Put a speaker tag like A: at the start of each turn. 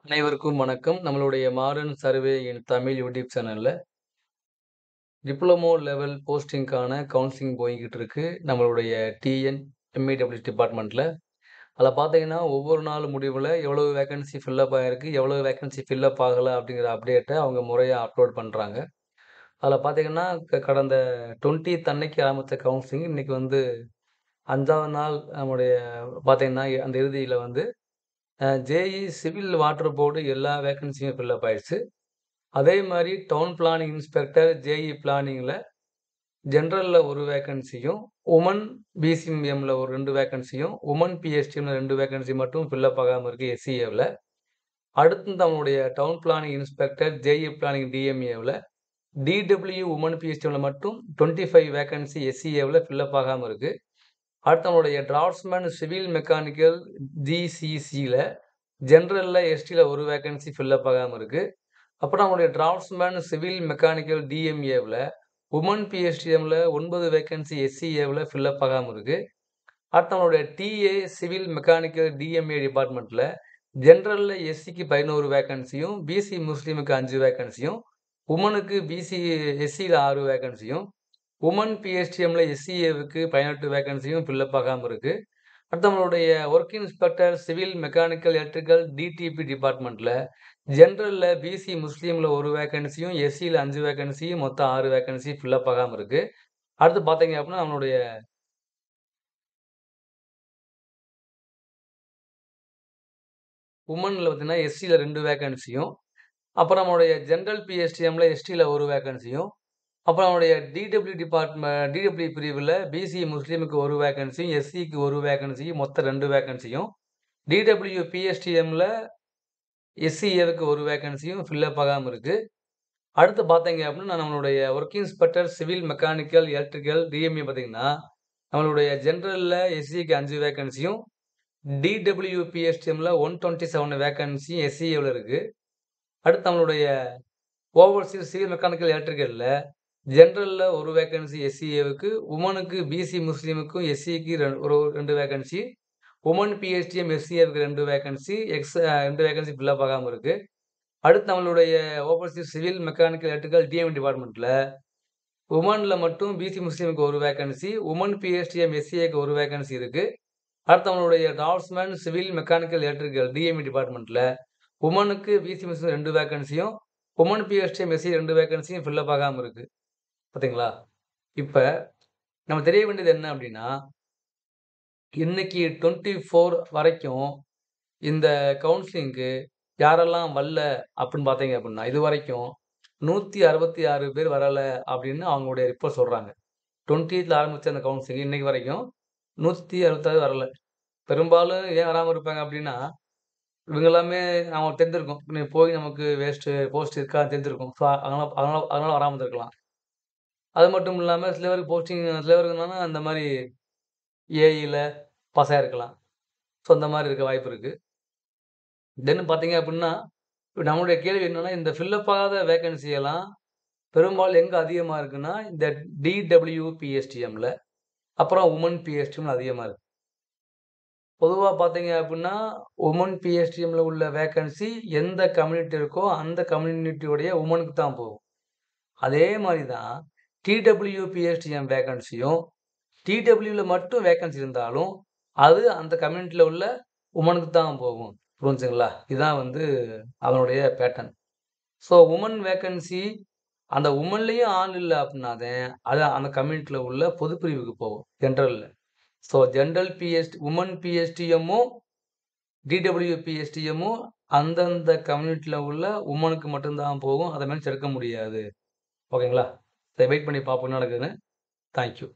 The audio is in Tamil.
A: அனைவருக்கும் வணக்கம். நம்மளுடைய மாடர்ன் சர்வே இன் தமிழ் யூடியூப் சேனல்ல டிப்ளமோ லெவல் போஸ்டிங்க்கான கவுன்சிலிங் போய்க்கிட்டு இருக்கு. நம்மளுடைய எம்இடபிள்யூஎஸ் டிபார்ட்மெண்ட்ல. அதில பார்த்தீங்கன்னா, ஒவ்வொரு நாள் முடிவுல எவ்வளவு வேக்கன்சி ஃபில் அப் ஆயிருக்கு, எவ்வளவு வேக்கன்சி ஃபில் அப் ஆகல அப்படிங்கிற அப்டேட்ட அவங்க முறையா அப்லோட் பண்றாங்க. அதில பார்த்தீங்கன்னா, கடந்த 20த் அன்னைக்கு ஆரம்பிச்ச கவுன்சிலிங் இன்னைக்கு வந்து 5வது நாள் நம்முடைய பார்த்தீங்கன்னா, அந்த இறுதியில வந்து ஜேஇ சிவில் வாட்டர் போர்டு எல்லா வேக்கன்சியும் ஃபில் அப் ஆயிடுச்சு. அதே மாரி டவுன் பிளானிங் இன்ஸ்பெக்டர், ஜேஇ பிளானிங்ல ஜெனரல்ல 1 வேக்கன்சியும், உமன் பிசிஎம்ல ஒரு 2 வேக்கன்சியும், உமன் பிஎஸ்டிஎம்ல 2 வேக்கன்சி மட்டும் ஃபில் அப் ஆகாம இருக்கு எஸ்இஏவுல. அடுத்து நம்மளுடைய town planning inspector, JE planning டிஎம்ஏவுல, டிடபிள்யூ உமன் பிஎஸ்டிஎம்ல மட்டும் 25 வேக்கன்சி எஸ்இஏவுல ஃபில் அப் ஆகாம இருக்கு. அடுத்து நம்மளுடைய டிராஃப்ட்ஸ்மேன் சிவில் மெக்கானிக்கல் ஜிசிசில ஜெனரல்ல எஸ்டில 1 வேக்கன்சி ஃபில் அப் ஆகாம இருக்கு. அப்புறம் நம்மளுடைய டிராஃப்ட்ஸ்மேன் சிவில் மெக்கானிக்கல் டிஎம்ஏவுல உமன் பிஎஸ்டிஎம்ல 9 வேக்கன்சி எஸ்சிஏவுல ஃபில் அப் ஆகாம இருக்கு. அடுத்து நம்மளுடைய டிஏ சிவில் மெக்கானிக்கல் டிஎம்ஏ டிபார்ட்மெண்ட்ல ஜெனரல்ல எஸ்சிக்கு 11 வேக்கன்சியும், பிசி முஸ்லீமுக்கு 5 வேக்கன்சியும், உமனுக்கு எஸ்சில 6 வேக்கன்சியும், உமன் பிஎஸ்டிஎம்ல எஸ்சிஏவுக்கு 18 வேக்கன்சியும் ஃபில் அப் ஆகாம இருக்கு. அடுத்து நம்மளுடைய work inspector civil mechanical electrical DTP டிபார்ட்மெண்ட்ல ஜெனரல்ல பிசி முஸ்லீம்ல 1 வேக்கன்சியும், எஸ்சில 5 வேக்கன்சியும் மொத்தம் 6 வேக்கன்சி ஃபில் அப் ஆகாம இருக்கு. அடுத்து பார்த்தீங்க அப்படின்னா, நம்மளுடைய உமன்ல பார்த்தீங்கன்னா, எஸ்சில 2 வேக்கன்சியும், அப்புறம் நம்மளுடைய ஜெனரல் பிஎஸ்டிஎம்ல எஸ்டில 1 வேக்கன்சியும், அப்புறம் நம்மளுடைய டிடபிள்யூ பிரிவுல பிசி முஸ்லீமுக்கு 1 வேக்கன்சியும், எஸ்சிக்கு 1 வேக்கன்சியும் மொத்தம் 2 வேக்கன்சியும், டிடபிள்யூ பிஎஸ்டிஎம்ல எஸ்சிஏவுக்கு 1 வேக்கன்சியும் ஃபில் அப் ஆகாம இருக்கு. அடுத்து பார்த்தீங்க அப்படின்னா, நம்மளுடைய work inspector civil mechanical electrical DMA பார்த்தீங்கன்னா, நம்மளுடைய ஜெனரல்ல எஸ்சிக்கு 5 வேக்கன்சியும், டிடபிள்யூ பிஎஸ்டிஎம்ல 127 வேக்கன்சி எஸ்சிஏவுல இருக்கு. அடுத்து நம்மளுடைய ஓவர்சீஸ் சிவில் மெக்கானிக்கல் எலக்ட்ரிக்கல்ல ஜெனரல்ல 1 வேக்கன்சி எஸ்சிஏவுக்கு, உமனுக்கு பிசி முஸ்லீமுக்கும் எஸ்சிக்கு ஒரு 2 வேக்கன்சி, உமன் பிஎஸ்டிஎம் எஸ்சிஏவுக்கு 2 வேக்கன்சி, 2 வேக்கன்சி ஃபில் அப் ஆகாம இருக்கு. அடுத்து நம்மளுடைய overseas civil mechanical electrical DMA டிபார்ட்மெண்ட்ல உமன்ல மட்டும் பிசி முஸ்லீமுக்கு 1 வேக்கன்சி, உமன் பிஎஸ்டிஎம் எஸ்சிஏக்கு 1 வேக்கன்சி இருக்கு. அடுத்து நம்மளுடைய draftsman civil mechanical electrical DMA டிபார்ட்மெண்ட்ல உமனுக்கு பிசி முஸ்லீம் 2 வேக்கன்சியும், உமன் பிஎஸ்டிஎம் எஸ்சி 2 வேக்கன்சியும் ஃபில் அப் ஆகாம இருக்கு. பார்த்தீங்களா? இப்ப நம்ம தெரிய வேண்டியது என்ன அப்படின்னா, இன்னைக்கு 24 வரைக்கும் இந்த கவுன்சிலிங்க்கு யாரெல்லாம் வரல அப்படின்னு பார்த்தீங்க அப்படின்னா, இதுவரைக்கும் 166 பேர் வரல அப்படின்னு அவங்களுடைய ரிப்போர்ட் சொல்றாங்க. 20ல ஆரம்பிச்ச அந்த கவுன்சிலிங் இன்னைக்கு வரைக்கும் 166 வரல. பெரும்பாலும் ஏன் வராம இருப்பாங்க அப்படின்னா, இவங்க எல்லாமே அவங்களுக்கு தெரிந்திருக்கும். போய் நமக்கு போஸ்ட் இருக்கான்னு தெரிஞ்சிருக்கும். ஸோ அதனால அதனால அதனால வராம இருந்திருக்கலாம். அது மட்டும் இல்லாம சில பேருக்கு சில பேருக்கு என்னன்னா இந்த மாரி ஏஇல பாஸ் ஆயிருக்கலாம். ஸோ அந்த மாரி இருக்க வாய்ப்பு இருக்கு. தென் பார்த்தீங்க அப்படின்னா, இப்ப நம்மளுடைய கேள்வி என்னன்னா, இந்த ஃபில் அப் ஆகாத வேக்கன்சி எல்லாம் பெரும்பாலும் எங்க அதிகமா இருக்குன்னா, இந்த டிடபிள்யூபிஎஸ்டிஎம்ல, அப்புறம் உமன் பிஎஸ்டிஎம்ல அதிகமா இருக்கு. பொதுவா பார்த்தீங்க அப்படின்னா, உமன் பிஎஸ்டிஎம்ல உள்ள வேக்கன்சி எந்த கம்யூனிட்டி இருக்கோ, அந்த கம்யூனிட்டியுடைய உமனுக்கு தான் போகும். அதே மாரி தான் டிடபிள்யூபிஎஸ்டிஎம் வேக்கன்சியும், டிடபிள்யூல மட்டும் வேக்கன்சி இருந்தாலும், அது அந்த கம்யூனிட்டில உள்ள உமனுக்கு தான் போகும். புரிஞ்சுங்களா? இதான் வந்து அதனுடைய பேட்டர்ன். ஸோ உமன் வேக்கன்சி அந்த உமன்லயும் ஆள் இல்ல அப்டின்னா தான், அது அந்த கம்யூனிட்டில உள்ள பொது பிரிவுக்கு போகும். ஜெனரல்ல. ஸோ ஜெனரல் உமன் பிஎஸ்டிஎம்மும், டிடபிள்யூ பிஎஸ்டிஎம்மும் அந்தந்த கம்யூனிட்டில உள்ள உமனுக்கு மட்டும் தான் போகும். அத மேல எடுக்க முடியாது. ஓகேங்களா? இத வெயிட் பண்ணி பார்ப்போம் என்ன நடக்குதுன்னு. Thank you.